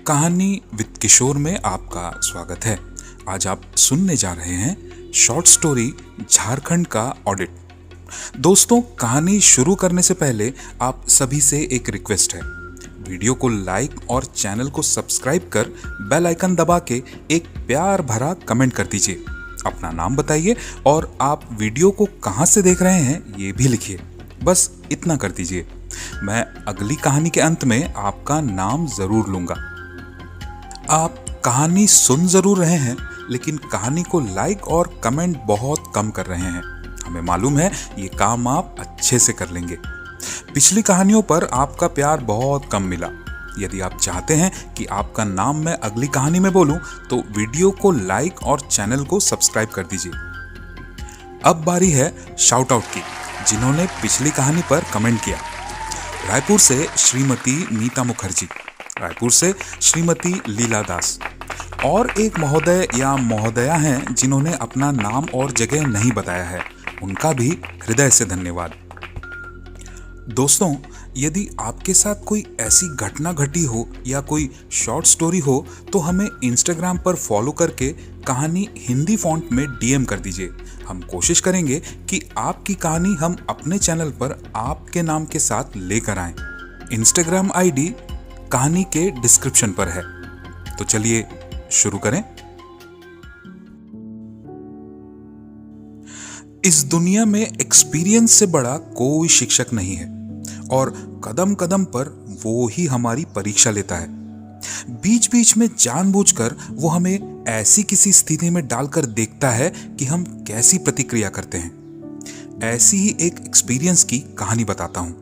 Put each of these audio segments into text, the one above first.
कहानी विद किशोर में आपका स्वागत है। आज आप सुनने जा रहे हैं शॉर्ट स्टोरी झारखंड का ऑडिट। दोस्तों, कहानी शुरू करने से पहले आप सभी से एक रिक्वेस्ट है। वीडियो को लाइक और चैनल को सब्सक्राइब कर बेल आइकन दबा के एक प्यार भरा कमेंट कर दीजिए। अपना नाम बताइए और आप वीडियो को कहां से देख रहे हैं ये भी लिखिए। बस इतना कर दीजिए। मैं अगली कहानी के अंत में आपका नाम जरूर लूंगा। आप कहानी सुन जरूर रहे हैं, लेकिन कहानी को लाइक और कमेंट बहुत कम कर रहे हैं। हमें मालूम है ये काम आप अच्छे से कर लेंगे। पिछली कहानियों पर आपका प्यार बहुत कम मिला। यदि आप चाहते हैं कि आपका नाम मैं अगली कहानी में बोलूं, तो वीडियो को लाइक और चैनल को सब्सक्राइब कर दीजिए। अब बारी है शाउट आउट की, जिन्होंने पिछली कहानी पर कमेंट किया। रायपुर से श्रीमती नीता मुखर्जी, रायपुर से श्रीमती लीला दास, और एक महोदय या महोदया हैं जिन्होंने अपना नाम और जगह नहीं बताया है। उनका भी हृदय से धन्यवाद। दोस्तों, यदि आपके साथ कोई ऐसी घटना घटी हो या कोई शॉर्ट स्टोरी हो, तो हमें इंस्टाग्राम पर फॉलो करके कहानी हिंदी फॉन्ट में डीएम कर दीजिए। हम कोशिश करेंगे कि आपकी कहानी हम अपने चैनल पर आपके नाम के साथ लेकर आएं। इंस्टाग्राम आईडी कहानी के डिस्क्रिप्शन पर है। तो चलिए शुरू करें। इस दुनिया में एक्सपीरियंस से बड़ा कोई शिक्षक नहीं है, और कदम कदम पर वो ही हमारी परीक्षा लेता है। बीच बीच में जानबूझकर वो हमें ऐसी किसी स्थिति में डालकर देखता है कि हम कैसी प्रतिक्रिया करते हैं। ऐसी ही एक एक्सपीरियंस की कहानी बताता हूं।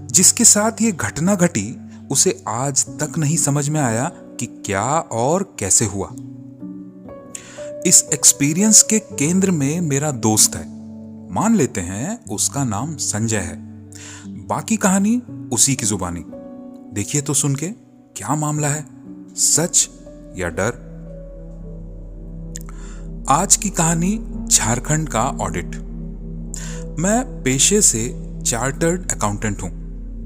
जिसके साथ ये घटना घटी, उसे आज तक नहीं समझ में आया कि क्या और कैसे हुआ। इस एक्सपीरियंस के केंद्र में मेरा दोस्त है। मान लेते हैं उसका नाम संजय है। बाकी कहानी उसी की जुबानी। देखिए तो सुन के क्या मामला है, सच या डर। आज की कहानी झारखंड का ऑडिट। मैं पेशे से चार्टर्ड अकाउंटेंट हूं।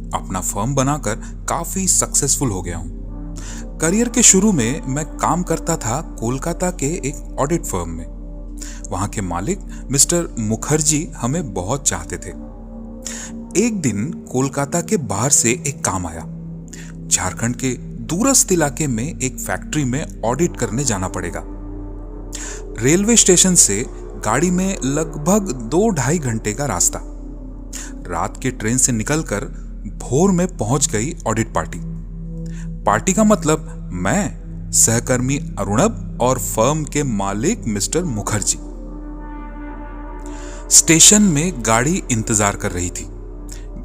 अपना फर्म बनाकर काफी सक्सेसफुल हो गया हूं। करियर के शुरू में मैं काम करता था कोलकाता के एक ऑडिट फर्म में। वहां के मालिक मिस्टर मुखर्जी हमें बहुत चाहते थे। एक दिन कोलकाता के बाहर से एक काम आया। झारखंड के दूरस्थ इलाके में एक फैक्ट्री में ऑडिट करने जाना पड़ेगा। रेलवे स्टेशन से गाड़ी में लगभग 2-2.5 घंटे का रास्ता। रात के ट्रेन से निकलकर भोर में पहुंच गई ऑडिट पार्टी का मतलब मैं, सहकर्मी अरुणब और फर्म के मालिक मिस्टर मुखर्जी। स्टेशन में गाड़ी इंतजार कर रही थी।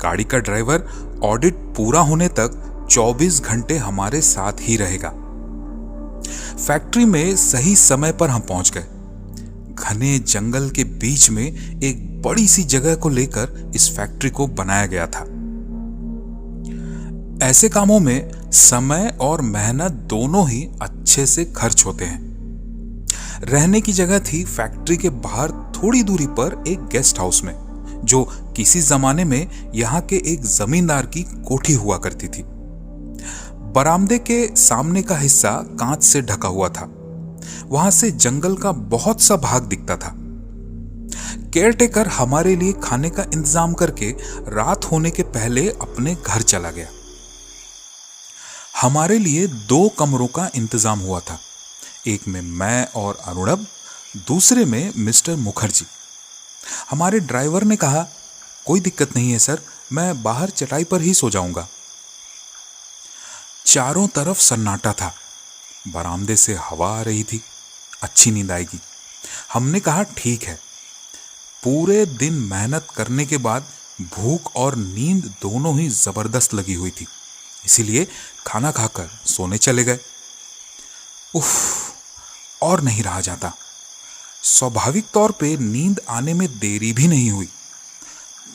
गाड़ी का ड्राइवर ऑडिट पूरा होने तक 24 घंटे हमारे साथ ही रहेगा। फैक्ट्री में सही समय पर हम पहुंच गए। घने जंगल के बीच में एक बड़ी सी जगह को लेकर इस फैक्ट्री को बनाया गया था। ऐसे कामों में समय और मेहनत दोनों ही अच्छे से खर्च होते हैं। रहने की जगह थी फैक्ट्री के बाहर थोड़ी दूरी पर एक गेस्ट हाउस में, जो किसी जमाने में यहाँ के एक जमींदार की कोठी हुआ करती थी। बरामदे के सामने का हिस्सा कांच से ढका हुआ था। वहां से जंगल का बहुत सा भाग दिखता था। केयरटेकर हमारे लिए खाने का इंतजाम करके रात होने के पहले अपने घर चला गया। हमारे लिए 2 कमरों का इंतजाम हुआ था। एक में मैं और अरुणब, दूसरे में मिस्टर मुखर्जी। हमारे ड्राइवर ने कहा, कोई दिक्कत नहीं है सर, मैं बाहर चटाई पर ही सो जाऊंगा। चारों तरफ सन्नाटा था। बरामदे से हवा आ रही थी। अच्छी नींद आएगी। हमने कहा ठीक है। पूरे दिन मेहनत करने के बाद भूख और नींद दोनों ही जबरदस्त लगी हुई थी, इसीलिए खाना खाकर सोने चले गए। उफ, और नहीं रहा जाता। स्वाभाविक तौर पे नींद आने में देरी भी नहीं हुई।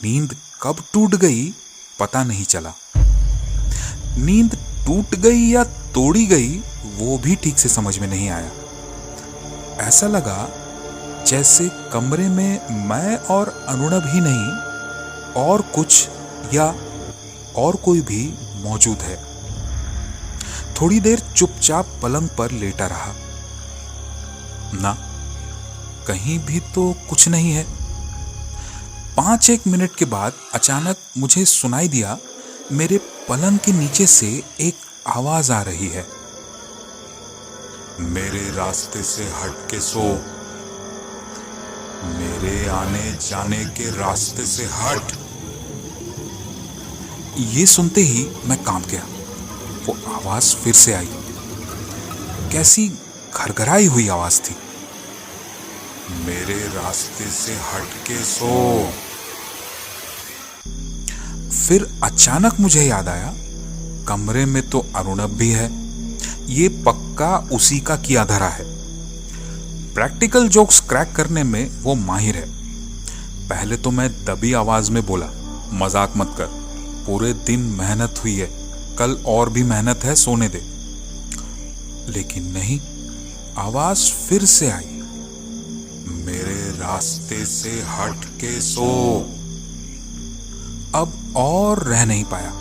नींद कब टूट गई पता नहीं चला। नींद टूट गई या तोड़ी गई वो भी ठीक से समझ में नहीं आया। ऐसा लगा जैसे कमरे में मैं और अरुणब ही नहीं, और कुछ या और कोई भी मौजूद है। थोड़ी देर चुपचाप पलंग पर लेटा रहा। ना, कहीं भी तो कुछ नहीं है। 5-1 मिनट के बाद अचानक मुझे सुनाई दिया, मेरे पलंग के नीचे से एक आवाज आ रही है। मेरे रास्ते से हट के सो, मेरे आने जाने के रास्ते से हट। ये सुनते ही मैं कांप गया। वो आवाज फिर से आई। कैसी घरघराई हुई आवाज थी। मेरे रास्ते से हट के सो। फिर अचानक मुझे याद आया, कमरे में तो अरुणव भी है। ये पक्का उसी का किया धरा है। प्रैक्टिकल जोक्स क्रैक करने में वो माहिर है। पहले तो मैं दबी आवाज में बोला, मजाक मत कर, पूरे दिन मेहनत हुई है, कल और भी मेहनत है, सोने दे। लेकिन नहीं, आवाज फिर से आई। मेरे रास्ते से हट के सो। अब और रह नहीं पाया,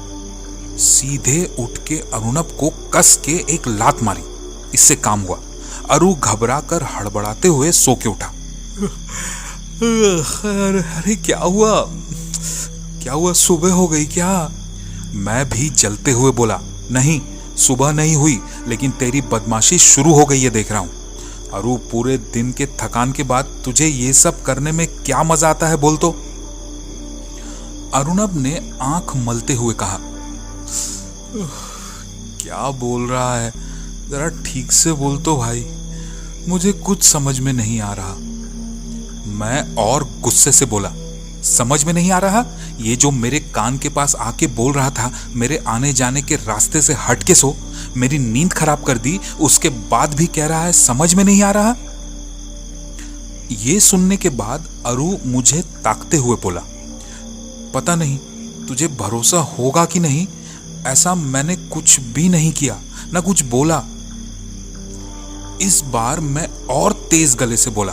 सीधे उठ के अरुणव को कस के एक लात मारी। इससे काम हुआ। अरु घबरा कर हड़बड़ाते हुए सो के उठा। अरे क्या हुआ, क्या हुआ, सुबह हो गई क्या? मैं भी जलते हुए बोला, नहीं सुबह नहीं हुई, लेकिन तेरी बदमाशी शुरू हो गई है, देख रहा हूं। अरु, पूरे दिन के थकान के बाद तुझे ये सब करने में क्या मजा आता है, बोल तो। अरुणव ने आंख मलते हुए कहा, क्या बोल रहा है, जरा ठीक से बोल तो भाई, मुझे कुछ समझ में नहीं आ रहा। मैं और गुस्से से बोला, समझ में नहीं आ रहा? ये जो मेरे कान के पास आके बोल रहा था, मेरे आने जाने के रास्ते से हट के सो, मेरी नींद खराब कर दी, उसके बाद भी कह रहा है समझ में नहीं आ रहा। ये सुनने के बाद अरु मुझे ताकते हुए बोला, पता नहीं तुझे भरोसा होगा कि नहीं, ऐसा मैंने कुछ भी नहीं किया, ना कुछ बोला। इस बार मैं और तेज गले से बोला,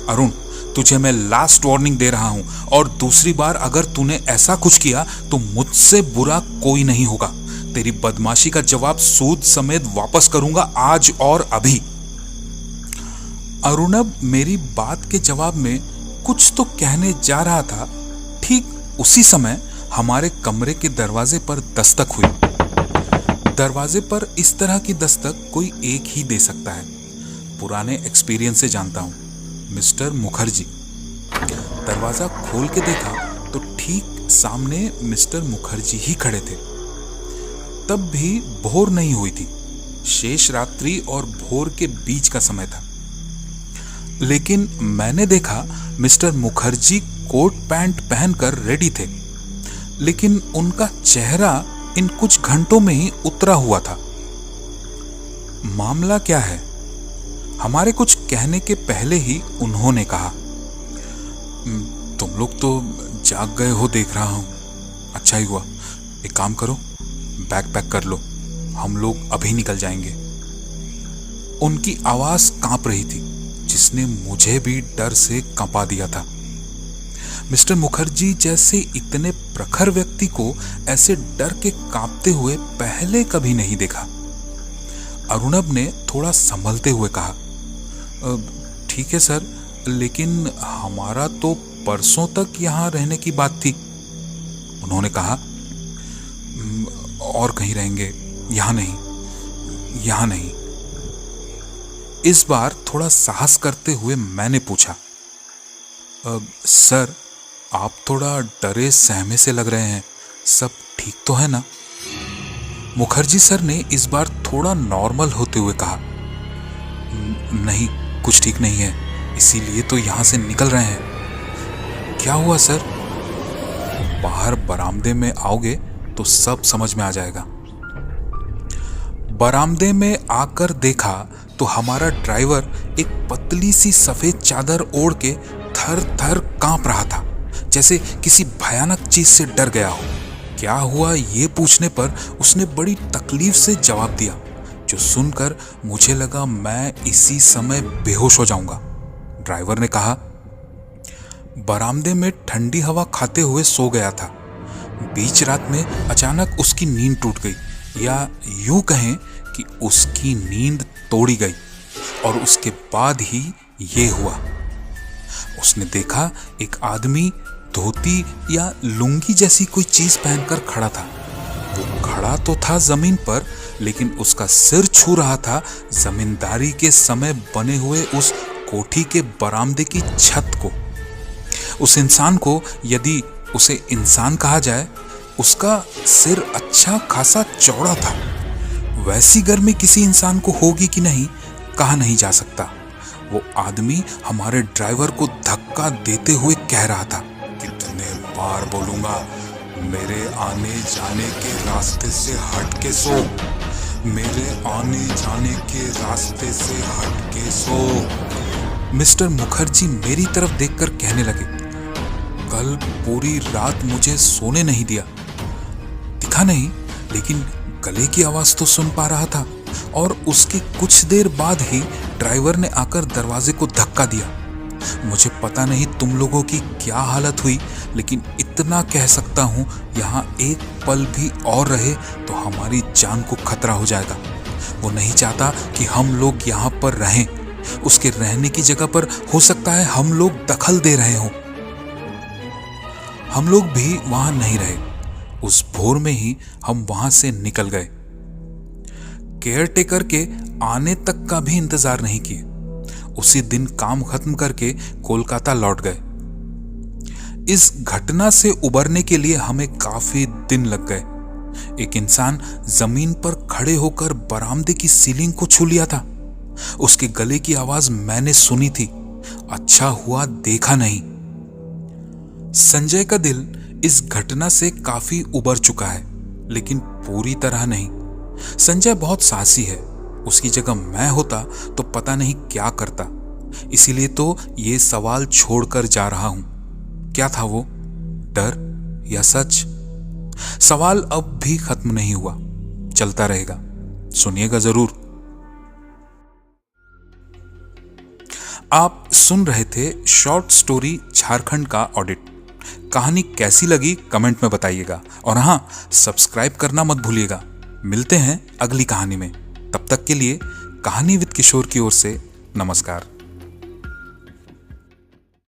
अरुण, तुझे मैं लास्ट वार्निंग दे रहा हूं, और दूसरी बार अगर तूने ऐसा कुछ किया तो मुझसे बुरा कोई नहीं होगा। तेरी बदमाशी का जवाब सूद समेत वापस करूंगा, आज और अभी। अरुणव मेरी बात के जवाब में कुछ तो कहने जा रहा था। ठीक उसी समय हमारे कमरे के दरवाजे पर दस्तक हुई। दरवाजे पर इस तरह की दस्तक कोई एक ही दे सकता है। पुराने एक्सपीरियंस से जानता हूं, मिस्टर मुखर्जी। दरवाजा खोल के देखा तो ठीक सामने मिस्टर मुखर्जी ही खड़े थे। तब भी भोर नहीं हुई थी, शेष रात्रि और भोर के बीच का समय था। लेकिन मैंने देखा मिस्टर मुखर्जी कोट पैंट पहनकर रेडी थे, लेकिन उनका चेहरा इन कुछ घंटों में ही उतरा हुआ था। मामला क्या है? हमारे कुछ कहने के पहले ही उन्होंने कहा, तुम लोग तो जाग गए हो, देख रहा हूं। अच्छा ही हुआ, एक काम करो, बैग पैक कर लो, हम लोग अभी निकल जाएंगे। उनकी आवाज कांप रही थी, जिसने मुझे भी डर से कंपा दिया था। मिस्टर मुखर्जी जैसे इतने प्रखर व्यक्ति को ऐसे डर के कांपते हुए पहले कभी नहीं देखा। अरुणव ने थोड़ा संभलते हुए कहा, ठीक है सर, लेकिन हमारा तो परसों तक यहाँ रहने की बात थी। उन्होंने कहा, और कहीं रहेंगे, यहाँ नहीं, यहाँ नहीं। इस बार थोड़ा साहस करते हुए मैंने पूछा, सर, आप थोड़ा डरे सहमे से लग रहे हैं, सब ठीक तो है ना? मुखर्जी सर ने इस बार थोड़ा नॉर्मल होते हुए कहा, नहीं, कुछ ठीक नहीं है, इसीलिए तो यहां से निकल रहे हैं। क्या हुआ सर? बाहर बरामदे में आओगे तो सब समझ में आ जाएगा। बरामदे में आकर देखा तो हमारा ड्राइवर एक पतली सी सफेद चादर ओढ़ के थर थर कांप रहा था, जैसे किसी भयानक चीज से डर गया हो। क्या हुआ ये पूछने पर उसने बड़ी तकलीफ से जवाब दिया, जो सुनकर मुझे लगा मैं इसी समय बेहोश हो जाऊंगा। ड्राइवर ने कहा, बरामदे में ठंडी हवा खाते हुए सो गया था। बीच रात में अचानक उसकी नींद टूट गई, या यूं कहें कि उसकी नींद तोड़ी गई और उसके बाद ही ये हुआ। उसने देखा एक आदमी धोती या लुंगी जैसी कोई चीज पहनकर खड़ा था। वो खड़ा तो था जमीन पर, लेकिन उसका सिर छू रहा था जमींदारी के समय बने हुए उस कोठी के बरामदे की छत को। उस इंसान को, यदि उसे इंसान कहा जाए, उसका सिर अच्छा खासा चौड़ा था। वैसी गर्मी किसी इंसान को होगी कि नहीं, कहा नहीं जा सकता। वो आदमी हमारे ड्राइवर को धक्का देते हुए कह रहा था, कितने बार बोलूंगा, मेरे आने जाने के रास्ते से हट के सो, मेरे आने जाने के रास्ते से हट के सो। मिस्टर मुखर्जी मेरी तरफ देखकर कहने लगे, कल पूरी रात मुझे सोने नहीं दिया। दिखा नहीं, लेकिन गले की आवाज तो सुन पा रहा था। और उसके कुछ देर बाद ही ड्राइवर ने आकर दरवाजे को धक्का दिया। मुझे पता नहीं तुम लोगों की क्या हालत हुई, लेकिन इतना कह सकता हूं, यहाँ एक पल भी और रहे तो हमारी जान को खतरा हो जाएगा। वो नहीं चाहता कि हम लोग यहाँ पर रहें। उसके रहने की जगह पर हो सकता है हम लोग दखल दे रहे हों। हम लोग भी वहां नहीं रहे। उस भोर में ही हम वहां से निकल गए। केयरटेकर के आने तक का भी इंतजार नहीं किए। उसी दिन काम खत्म करके कोलकाता लौट गए। इस घटना से उबरने के लिए हमें काफी दिन लग गए। एक इंसान जमीन पर खड़े होकर बरामदे की सीलिंग को छू लिया था। उसके गले की आवाज मैंने सुनी थी। अच्छा हुआ देखा नहीं। संजय का दिल इस घटना से काफी उबर चुका है, लेकिन पूरी तरह नहीं। संजय बहुत साहसी है। उसकी जगह मैं होता तो पता नहीं क्या करता। इसीलिए तो ये सवाल छोड़कर जा रहा हूं। क्या था वो, डर या सच? सवाल अब भी खत्म नहीं हुआ, चलता रहेगा। सुनिएगा जरूर। आप सुन रहे थे शॉर्ट स्टोरी झारखंड का ऑडिट। कहानी कैसी लगी कमेंट में बताइएगा, और हाँ, सब्सक्राइब करना मत भूलिएगा। मिलते हैं अगली कहानी में। तब तक के लिए कहानी विद किशोर की ओर से नमस्कार।